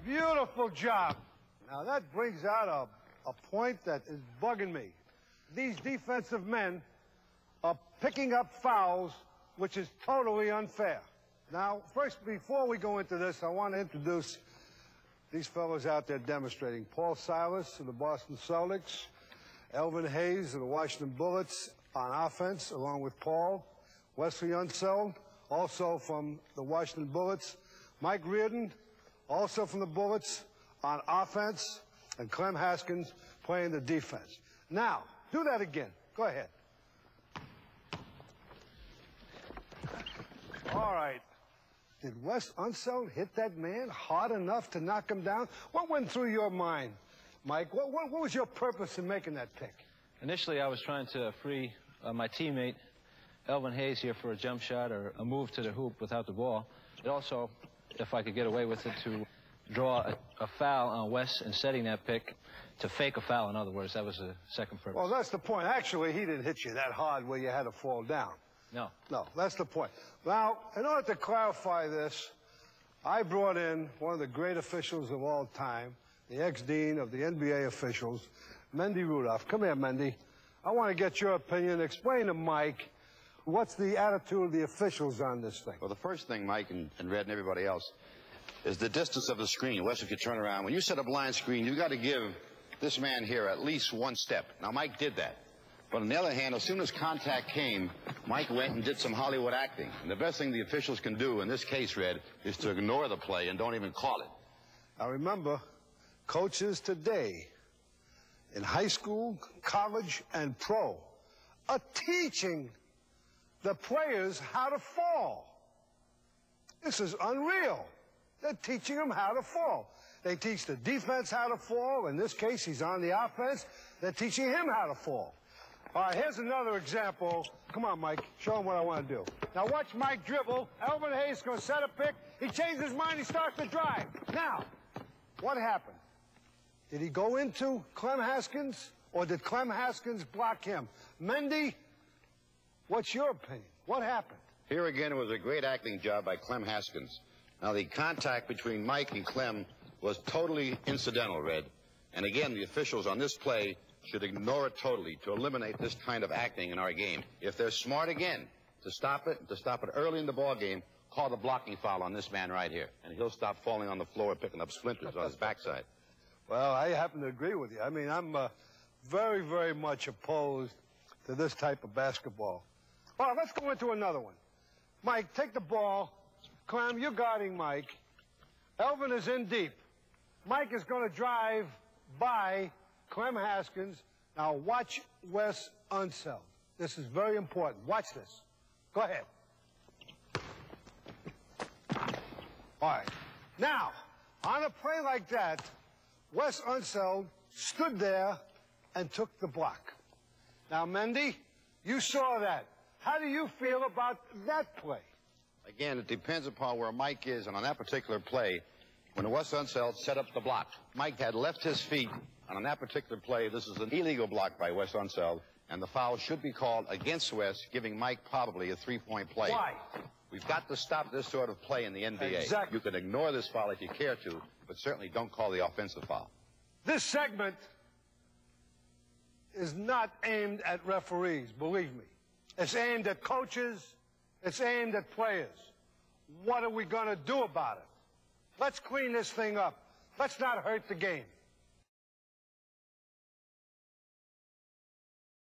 Beautiful job. Now, that brings out a point that is bugging me. These defensive men are picking up fouls, which is totally unfair. Now, first, before we go into this, I want to introduce these fellows out there demonstrating. Paul Silas of the Boston Celtics, Elvin Hayes of the Washington Bullets on offense, along with Paul. Wesley Unseld, also from the Washington Bullets. Mike Reardon, also from the Bullets, on offense. And Clem Haskins playing the defense. Now, do that again. Go ahead. All right. Did Wes Unseld hit that man hard enough to knock him down? What went through your mind, Mike? What was your purpose in making that pick? Initially, I was trying to free my teammate, Elvin Hayes, here for a jump shot or a move to the hoop without the ball. It also, if I could get away with it, to draw a foul on Wes in setting that pick, to fake a foul, in other words. That was the second purpose. Well, that's the point. Actually, he didn't hit you that hard where you had to fall down. No. No, that's the point. Now, in order to clarify this, I brought in one of the great officials of all time, the ex-dean of the NBA officials, Mendy Rudolph. Come here, Mendy. I want to get your opinion. Explain to Mike what's the attitude of the officials on this thing. Well, the first thing, Mike and Red and everybody else, is the distance of the screen. Wes, if you turn around, when you set a blind screen, you've got to give this man here at least one step. Now, Mike did that. But on the other hand, as soon as contact came, Mike went and did some Hollywood acting. And the best thing the officials can do in this case, Red, is to ignore the play and don't even call it. Now, remember, coaches today in high school, college, and pro are teaching the players how to fall. This is unreal. They're teaching them how to fall. They teach the defense how to fall. In this case, he's on the offense. They're teaching him how to fall. All right, here's another example. Come on, Mike. Show him what I want to do. Now, watch Mike dribble. Elvin Hayes is going to set a pick. He changes his mind. He starts to drive. Now, what happened? Did he go into Clem Haskins, or did Clem Haskins block him? Mendy, what's your opinion? What happened? Here again, it was a great acting job by Clem Haskins. Now, the contact between Mike and Clem was totally incidental, Red. And again, the officials on this play should ignore it totally to eliminate this kind of acting in our game. If they're smart again to stop it early in the ball game, call the blocking foul on this man right here, and he'll stop falling on the floor and picking up splinters on his backside. Well, I happen to agree with you. I mean, I'm very, very much opposed to this type of basketball. All right, let's go into another one. Mike, take the ball. Clem, you're guarding Mike. Elvin is in deep. Mike is going to drive by Clem Haskins. Now watch Wes Unseld. This is very important. Watch this. Go ahead. All right. Now, on a play like that, Wes Unseld stood there and took the block. Now, Mendy, you saw that. How do you feel about that play? Again, it depends upon where Mike is, and on that particular play, when Wes Unseld set up the block, Mike had left his feet, and on that particular play, this is an illegal block by Wes Unseld, and the foul should be called against Wes, giving Mike probably a three-point play. Why? We've got to stop this sort of play in the NBA. Exactly. You can ignore this foul if you care to, but certainly don't call the offensive foul. This segment is not aimed at referees, believe me. It's aimed at coaches. It's aimed at players. What are we going to do about it? Let's clean this thing up. Let's not hurt the game.